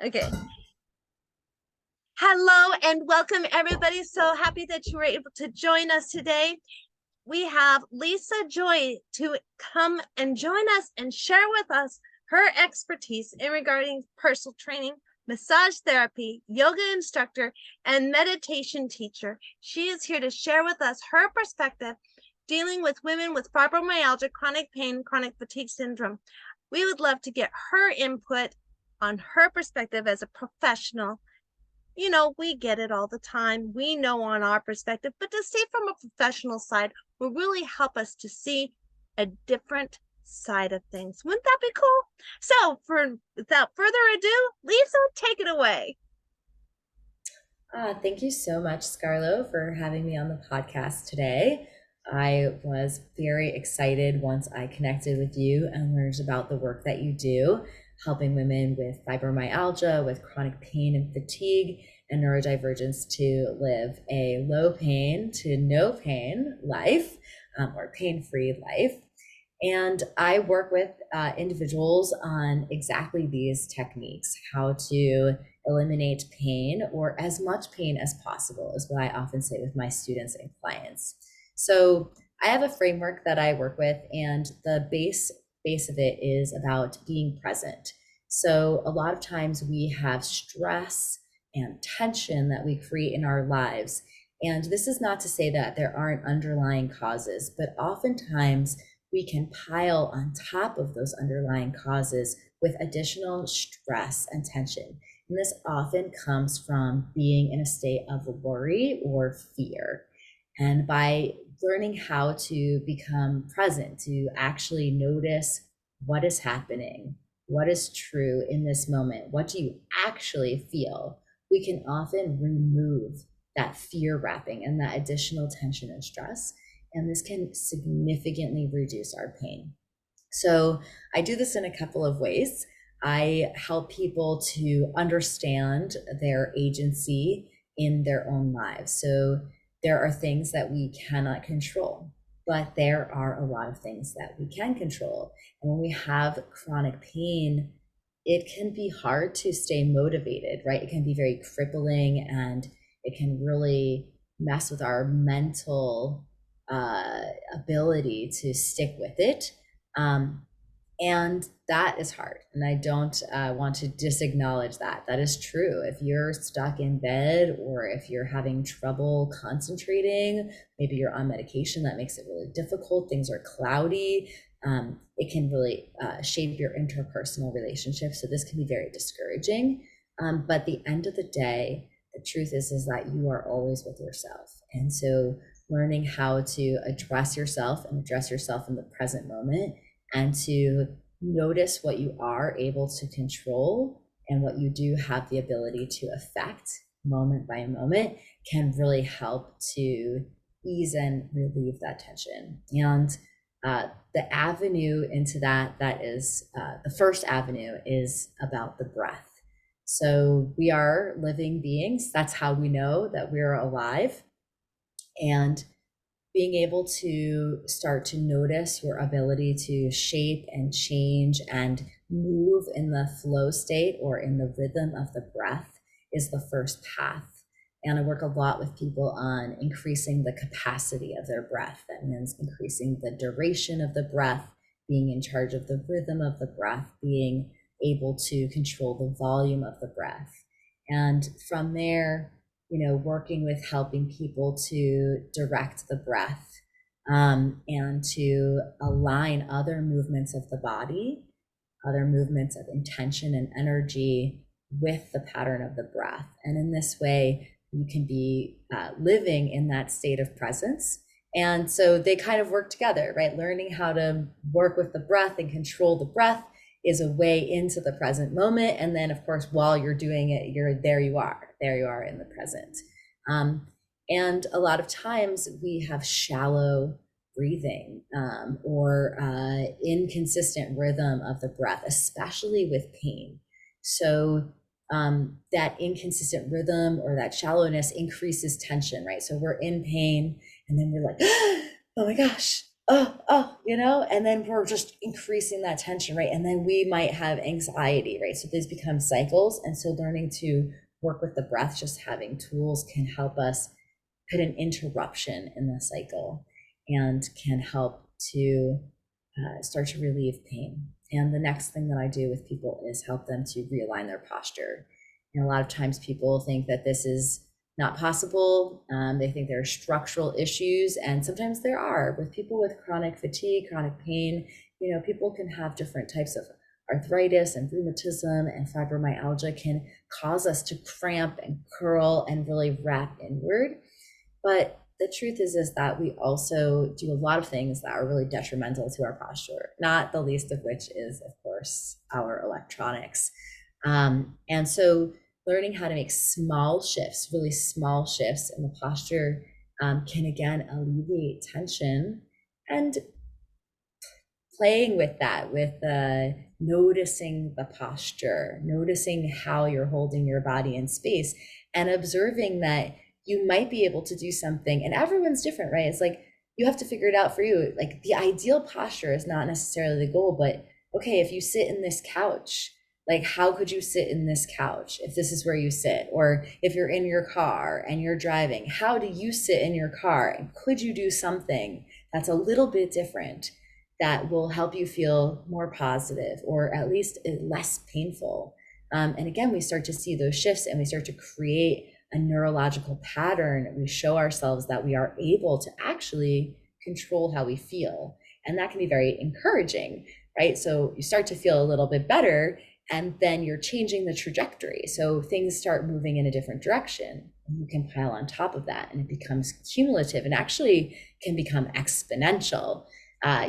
Okay. Hello and welcome, everybody. So happy that you were able to join us today. We have Lisa Joy to come and join us and share with us her expertise in regarding personal training, massage therapy, yoga instructor, and meditation teacher. She is here to share with us her perspective dealing with women with fibromyalgia, chronic pain, chronic fatigue syndrome. We would love to get her input on her perspective as a professional. We get it all the time. We know on our perspective, but to see from a professional side will really help us to see a different side of things. Wouldn't that be cool? So, without further ado, Lisa, take it away. Thank you so much, Scarlo, for having me on the podcast today. I was very excited once I connected with you and learned about the work that you do, helping women with fibromyalgia, with chronic pain and fatigue, and neurodivergence to live a low pain to no pain life, or pain free life. And I work with individuals on exactly these techniques, how to eliminate pain, or as much pain as possible, is what I often say with my students and clients. So I have a framework that I work with, and the base of it is about being present. So a lot of times we have stress and tension that we create in our lives. And this is not to say that there aren't underlying causes, but oftentimes we can pile on top of those underlying causes with additional stress and tension. And this often comes from being in a state of worry or fear. And by learning how to become present, to actually notice what is happening, what is true in this moment, what do you actually feel, we can often remove that fear wrapping and that additional tension and stress. And this can significantly reduce our pain. So I do this in a couple of ways. I help people to understand their agency in their own lives. So there are things that we cannot control, but there are a lot of things that we can control. And when we have chronic pain, it can be hard to stay motivated, right? It can be very crippling, and it can really mess with our mental ability to stick with it. Um, and that is hard. And I don't want to disacknowledge that. That is true. If you're stuck in bed, or if you're having trouble concentrating, maybe you're on medication that makes it really difficult, things are cloudy, it can really shape your interpersonal relationships. So this can be very discouraging. But at the end of the day, the truth is that you are always with yourself. And so learning how to address yourself and address yourself in the present moment, and to notice what you are able to control and what you do have the ability to affect moment by moment, can really help to ease and relieve that tension. And the avenue into that is the first avenue is about the breath. So we are living beings. That's how we know that we're alive. And being able to start to notice your ability to shape and change and move in the flow state or in the rhythm of the breath is the first path. And I work a lot with people on increasing the capacity of their breath. That means increasing the duration of the breath, being in charge of the rhythm of the breath, being able to control the volume of the breath. And from there, working with helping people to direct the breath, and to align other movements of the body, other movements of intention and energy with the pattern of the breath. And in this way, you can be living in that state of presence. And so they kind of work together, right? Learning how to work with the breath and control the breath is a way into the present moment. And then, of course, while you're doing it, you are in the present. And a lot of times we have shallow breathing, or inconsistent rhythm of the breath, especially with pain. So that inconsistent rhythm or that shallowness increases tension, right? So we're in pain, and then we're like, oh my gosh, and then we're just increasing that tension, right? And then we might have anxiety, right? So these become cycles. And so learning to work with the breath, just having tools can help us put an interruption in the cycle and can help to start to relieve pain. And the next thing that I do with people is help them to realign their posture. And a lot of times people think that this is not possible. They think there are structural issues, and sometimes there are. With people with chronic fatigue, chronic pain, people can have different types of arthritis and rheumatism, and fibromyalgia can cause us to cramp and curl and really wrap inward. But the truth is that we also do a lot of things that are really detrimental to our posture, not the least of which is, of course, our electronics. And so learning how to make small shifts, really small shifts in the posture, can again alleviate tension, and playing with that, with noticing the posture, noticing how you're holding your body in space, and observing that you might be able to do something. And everyone's different, right? It's like you have to figure it out for you. Like the ideal posture is not necessarily the goal, but okay, if you sit in this couch, like how could you sit in this couch if this is where you sit? Or if you're in your car and you're driving, how do you sit in your car? And could you do something that's a little bit different that will help you feel more positive, or at least less painful? And again, we start to see those shifts, and we start to create a neurological pattern. We show ourselves that we are able to actually control how we feel. And that can be very encouraging, right? So you start to feel a little bit better, and then you're changing the trajectory. So things start moving in a different direction. And you can pile on top of that, and it becomes cumulative and actually can become exponential.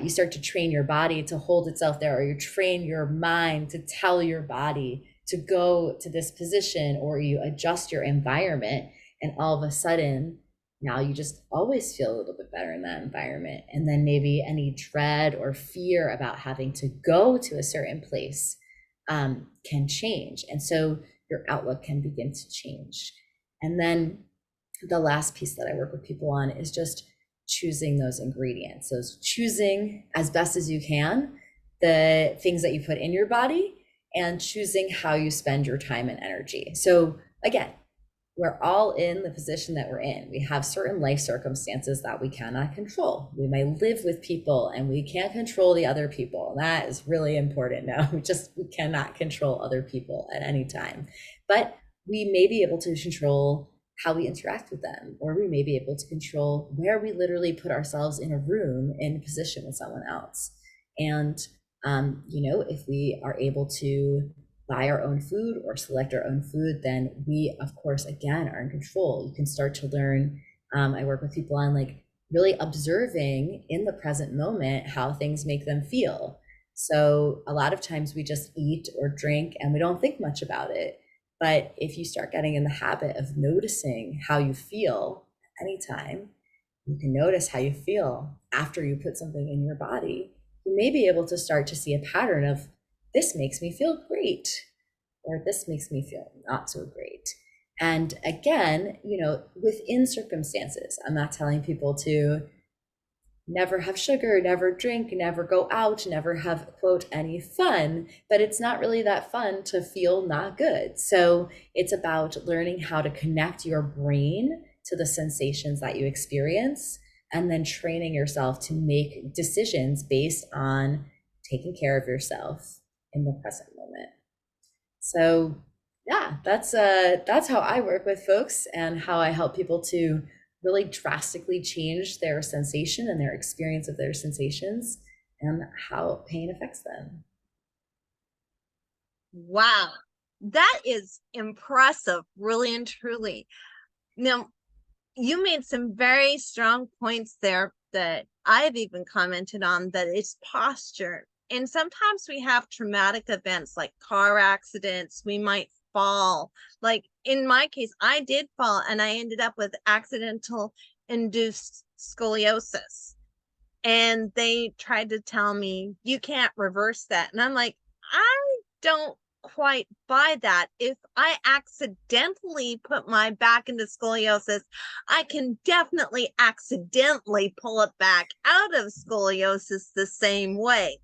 You start to train your body to hold itself there, or you train your mind to tell your body to go to this position, or you adjust your environment, and all of a sudden now you just always feel a little bit better in that environment. And then maybe any dread or fear about having to go to a certain place can change. And so your outlook can begin to change. And then the last piece that I work with people on is just choosing those ingredients. So choosing as best as you can the things that you put in your body, and choosing how you spend your time and energy. So again, we're all in the position that we're in. We have certain life circumstances that we cannot control. We may live with people and we can't control the other people. And that is really important. No, we cannot control other people at any time. But we may be able to control how we interact with them, or we may be able to control where we literally put ourselves in a room in position with someone else. And if we are able to buy our own food or select our own food, then we, of course, again, are in control. You can start to learn. I work with people on like really observing in the present moment how things make them feel. So a lot of times we just eat or drink and we don't think much about it. But if you start getting in the habit of noticing how you feel anytime, you can notice how you feel after you put something in your body. You may be able to start to see a pattern of, this makes me feel great, or this makes me feel not so great. And again, within circumstances, I'm not telling people to never have sugar, never drink, never go out, never have, quote, any fun, but it's not really that fun to feel not good. So it's about learning how to connect your brain to the sensations that you experience, and then training yourself to make decisions based on taking care of yourself in the present moment. So yeah, that's how I work with folks, and how I help people to really drastically change their sensation and their experience of their sensations, and how pain affects them. Wow, that is impressive, really and truly. Now, you made some very strong points there that I've even commented on, that it's posture. And sometimes we have traumatic events like car accidents. We might fall. Like in my case, I did fall and I ended up with accidental induced scoliosis. And they tried to tell me, you can't reverse that. And I'm like, I don't quite buy that. If I accidentally put my back into scoliosis, I can definitely accidentally pull it back out of scoliosis the same way.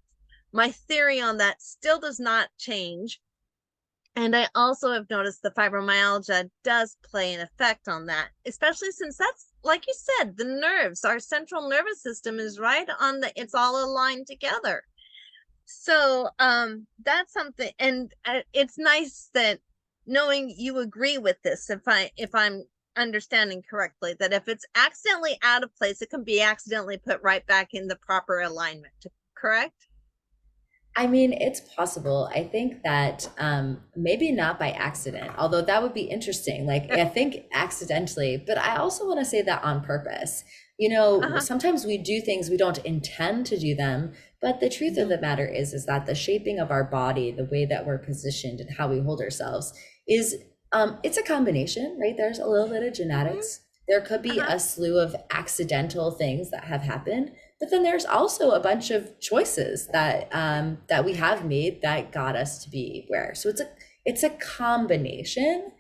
My theory on that still does not change. And I also have noticed the fibromyalgia does play an effect on that, especially since that's, like you said, the nerves, our central nervous system is right on it's all aligned together. So that's something, and it's nice that knowing you agree with this, if I'm understanding correctly, that if it's accidentally out of place, it can be accidentally put right back in the proper alignment, correct? I mean, it's possible. I think that maybe not by accident, although that would be interesting. Like, I think accidentally, but I also want to say that on purpose. You know, Uh-huh. sometimes we do things we don't intend to do them, but the truth of Mhm. the matter is that the shaping of our body, the way that we're positioned and how we hold ourselves is it's a combination, right? There's a little bit of Mhm. genetics. There could be Uh-huh. a slew of accidental things that have happened, but then there's also a bunch of choices that we have made that got us to be where. So it's a combination.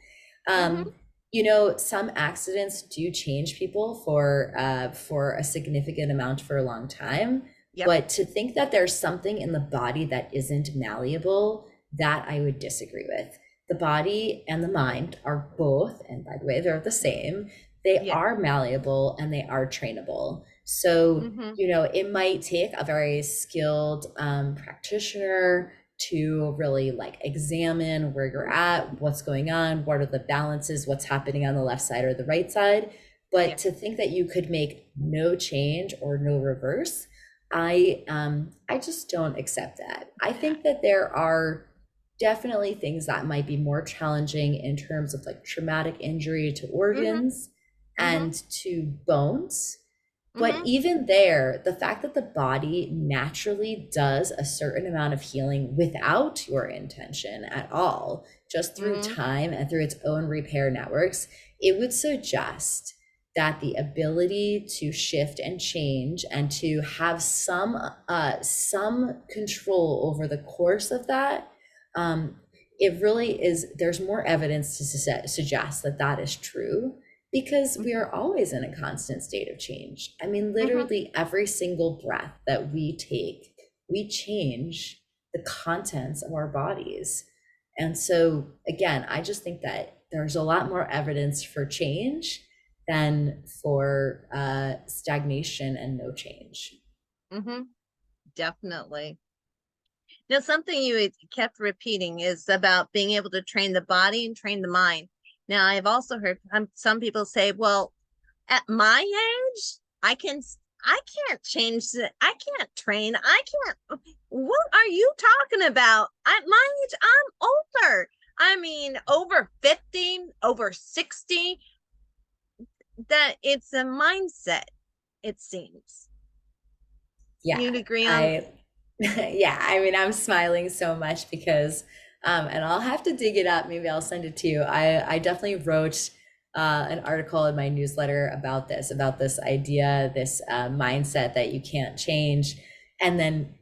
Mhm. Um, you know, some accidents do change people for a significant amount for a long time. Yep. But to think that there's something in the body that isn't malleable, that I would disagree with. The body and the mind are both, and by the way, they're the same. They Yeah. are malleable and they are trainable. So, Mhm. you know, it might take a very skilled practitioner to really like examine where you're at, what's going on, what are the balances, what's happening on the left side or the right side. Yeah. But to think that you could make no change or no reverse, I just don't accept that. I think that there are definitely things that might be more challenging in terms of like traumatic injury to Mhm. organs Mhm. and to bones. But Mhm. even there, the fact that the body naturally does a certain amount of healing without your intention at all, just through Mhm. time and through its own repair networks, it would suggest that the ability to shift and change and to have some control over the course of that, um, it really is. There's more evidence to suggest that that is true because we are always in a constant state of change. I mean, Mhm. literally every single breath that we take, we change the contents of our bodies. And so, again, I just think that there's a lot more evidence for change than for stagnation and no change. Mhm. Definitely. Now, something you kept repeating is about being able to train the body and train the mind. Now, I've also heard some people say, "Well, at my age, I can't change I can't train. I can't." What are you talking about? At my age, I'm older. I mean, over 50, over 60, that it's a mindset, it seems. Yeah, You'd agree on. I yeah, I mean, I'm smiling so much because and I'll have to dig it up. Maybe I'll send it to you. I definitely wrote an article in my newsletter about this idea, this mindset that you can't change, and then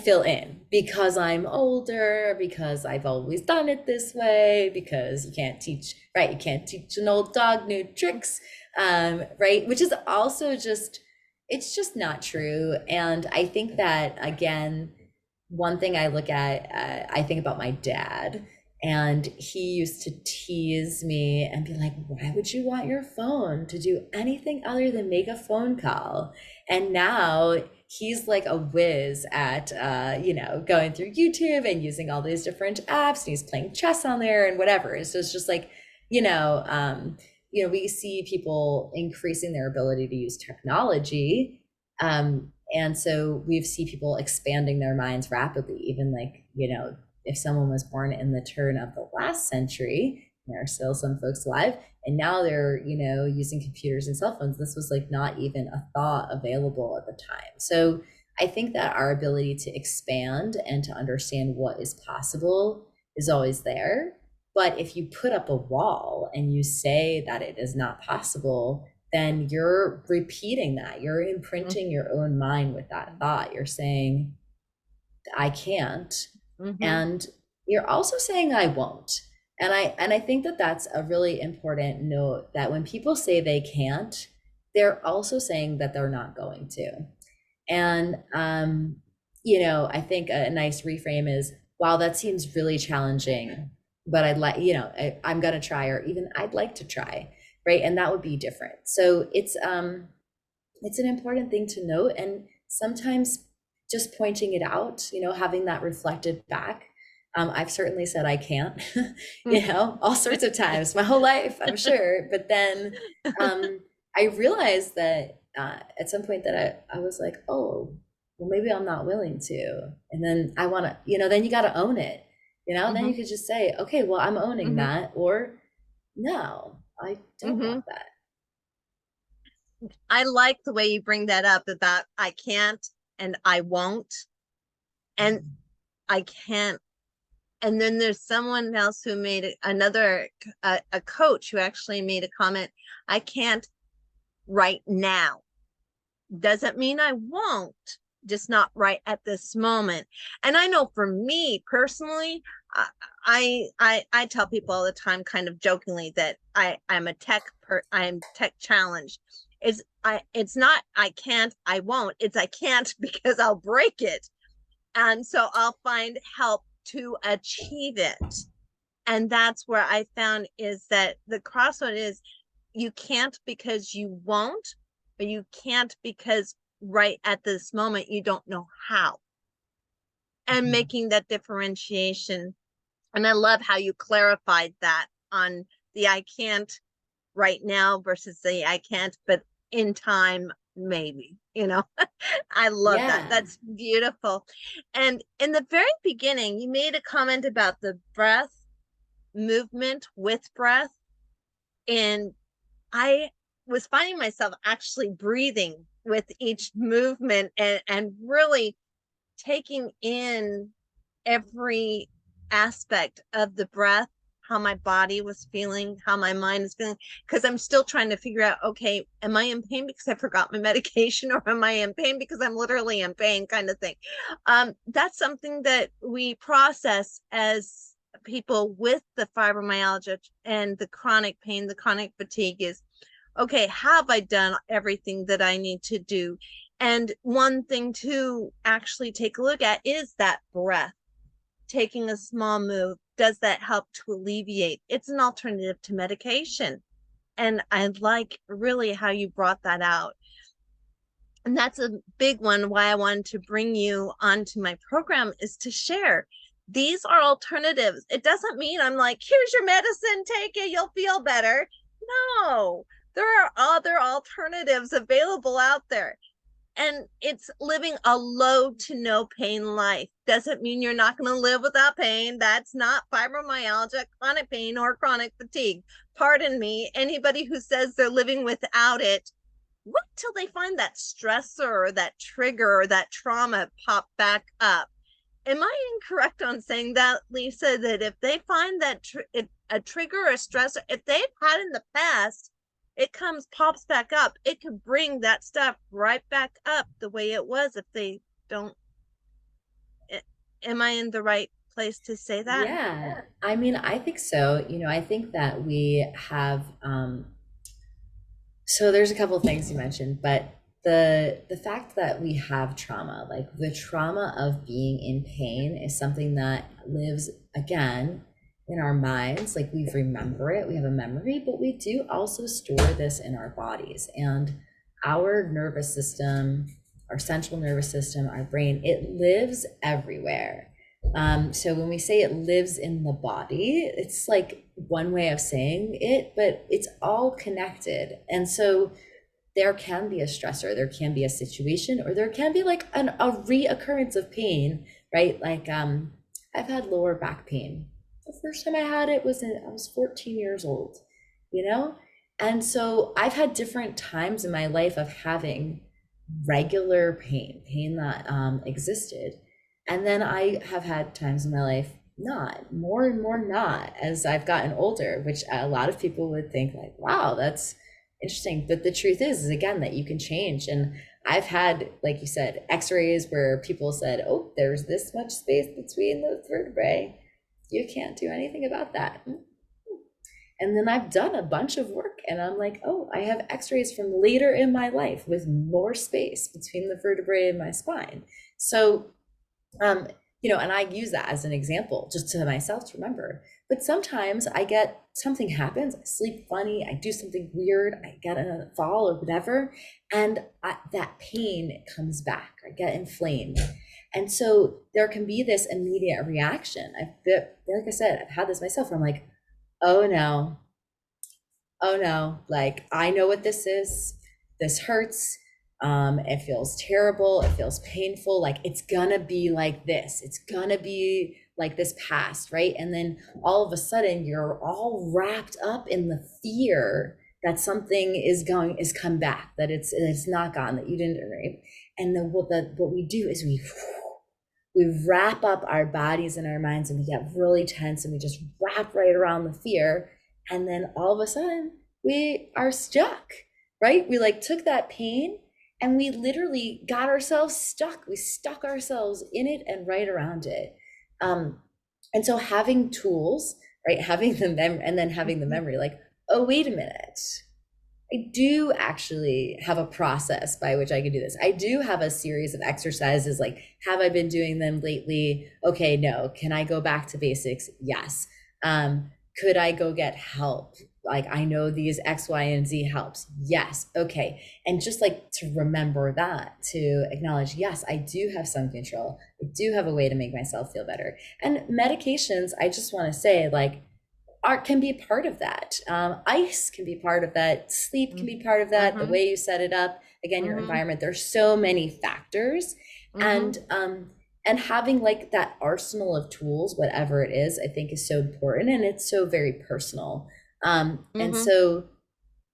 fill in because I'm older, because I've always done it this way, because you can't teach, right? You can't teach an old dog new tricks, right? Which is also just it's just not true. And I think that, again, one thing I look at, I think about my dad, and he used to tease me and be like, why would you want your phone to do anything other than make a phone call? And now he's like a whiz at, you know, going through YouTube and using all these different apps, and he's playing chess on there and whatever. So it's just like, you know, we see people increasing their ability to use technology. And so we see people expanding their minds rapidly, even like, you know, if someone was born in the turn of the last century, there are still some folks alive, and now they're, you know, using computers and cell phones. This was like not even a thought available at the time. So I think that our ability to expand and to understand what is possible is always there. But if you put up a wall and you say that it is not possible, then you're repeating that. You're imprinting your own mind with that thought. You're saying, I can't. Mm-hmm. And you're also saying I won't. And I think that that's a really important note, that when people say they can't, they're also saying that they're not going to. And I think a nice reframe is, wow, that seems really challenging, but I'd like, I'm gonna try, or even I'd like to try, right? And that would be different. So it's an important thing to note, and sometimes just pointing it out, having that reflected back. I've certainly said I can't, all sorts of times, my whole life, I'm sure. But then I realized that at some point that I was like, oh, well, maybe I'm not willing to. And then I want to, then you got to own it, then you could just say, okay, well, I'm owning that, or no, I don't want that. I like the way you bring that up about I can't and I won't and I can't. And then there's someone else who made a coach who actually made a comment, I can't right now. Doesn't mean I won't, just not right at this moment. And I know for me personally, I tell people all the time, kind of jokingly, that I'm tech challenged. It's not I can't, I won't. It's I can't because I'll break it. And so I'll find help to achieve it. And that's where I found is that the crossroad is you can't because you won't, but you can't because right at this moment you don't know how. And making that differentiation. And I love how you clarified that on the I can't right now versus the I can't, but in time, maybe, I love that. That's beautiful. And in the very beginning, you made a comment about the breath, movement with breath. And I was finding myself actually breathing with each movement and really taking in every aspect of the breath, how my body was feeling, how my mind is feeling, because I'm still trying to figure out, okay, am I in pain because I forgot my medication, or am I in pain because I'm literally in pain, kind of thing. That's something that we process as people with the fibromyalgia and the chronic pain, the chronic fatigue is, okay, have I done everything that I need to do? And one thing to actually take a look at is that breath. Taking a small move, does that help to alleviate? It's an alternative to medication. And I like really how you brought that out. And that's a big one why I wanted to bring you onto my program, is to share. These are alternatives. It doesn't mean I'm like, here's your medicine, take it, you'll feel better. No, there are other alternatives available out there. And it's living a low to no pain life. Doesn't mean you're not going to live without pain. That's not fibromyalgia, chronic pain, or chronic fatigue. Pardon me, anybody who says they're living without it, wait till they find that stressor or that trigger or that trauma pop back up. Am I incorrect on saying that, Lisa, that if they find that a trigger or a stressor, if they've had in the past, it pops back up, it could bring that stuff right back up the way it was if they don't. Am I in the right place to say that? Yeah, I mean, I think so. I think that we have, so there's a couple of things you mentioned, but the fact that we have trauma, like the trauma of being in pain, is something that lives again in our minds. Like we remember it, we have a memory, but we do also store this in our bodies. And our nervous system, our central nervous system, our brain, it lives everywhere. So when we say it lives in the body, it's like one way of saying it, but it's all connected. And so there can be a stressor, there can be a situation, or there can be like a reoccurrence of pain, right? Like I've had lower back pain. The first time I had it was I was 14 years old, And so I've had different times in my life of having regular pain that existed. And then I have had times in my life not, more and more not, as I've gotten older, which a lot of people would think like, wow, that's interesting. But the truth is again, that you can change. And I've had, like you said, x-rays where people said, oh, there's this much space between the vertebrae. You can't do anything about that. And then I've done a bunch of work and I'm like, oh, I have x-rays from later in my life with more space between the vertebrae and my spine. So, um, and I use that as an example just to myself to remember. But sometimes I get something happens, I sleep funny, I do something weird, I get a fall or whatever, and that pain comes back, I get inflamed. And so there can be this immediate reaction. Like I said, I've had this myself where I'm like, oh no, oh no, like I know what this is. This hurts. It feels terrible. It feels painful. Like it's gonna be like this. It's gonna be like this past, right? And then all of a sudden you're all wrapped up in the fear that something is come back, that it's not gone, that you didn't, right? And then what we do is we wrap up our bodies and our minds and we get really tense and we just wrap right around the fear. And then all of a sudden we are stuck, right? We like took that pain and we literally got ourselves stuck. We stuck ourselves in it and right around it. And so having tools, right? Having the and then having the memory, like, oh, wait a minute. I do actually have a process by which I can do this. I do have a series of exercises. Like, have I been doing them lately? Okay, no. Can I go back to basics? Yes. Could I go get help? Like, I know these X, Y, and Z helps. Yes. Okay. And just like to remember that, to acknowledge, yes, I do have some control. I do have a way to make myself feel better. And medications, I just want to say, like, art can be part of that. Ice can be part of that. Sleep can be part of that. The way you set it up, again, your environment. There's so many factors, and having like that arsenal of tools, whatever it is, I think is so important, and it's so very personal. And so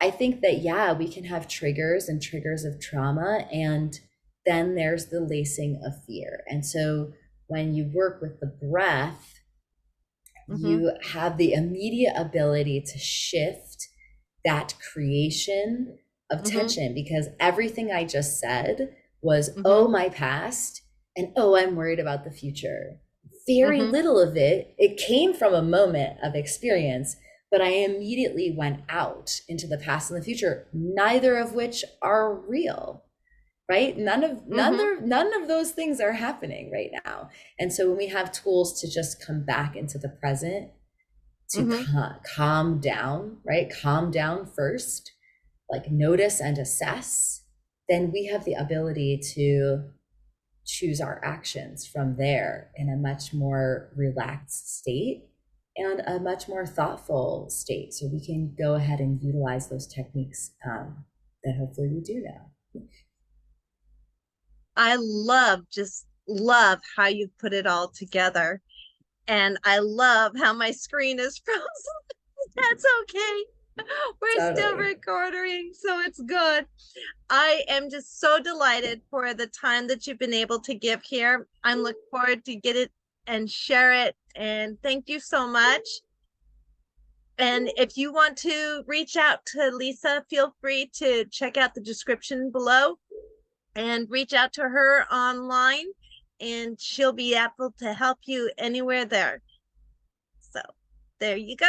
I think that yeah, we can have triggers and triggers of trauma, and then there's the lacing of fear. And so when you work with the breath, you have the immediate ability to shift that creation of tension, because everything I just said was, oh, my past, and oh, I'm worried about the future. Very little of it came from a moment of experience, but I immediately went out into the past and the future, neither of which are real. Right? None of those things are happening right now. And so when we have tools to just come back into the present, to calm down, right? Calm down first, like notice and assess, then we have the ability to choose our actions from there in a much more relaxed state and a much more thoughtful state. So we can go ahead and utilize those techniques that hopefully we do now. I just love how you put it all together. And I love how my screen is frozen. That's okay. We're still recording, so it's good. I am just so delighted for the time that you've been able to give here. I'm looking forward to get it and share it. And thank you so much. And if you want to reach out to Lisa, feel free to check out the description below and reach out to her online, and she'll be able to help you anywhere there. So there you go.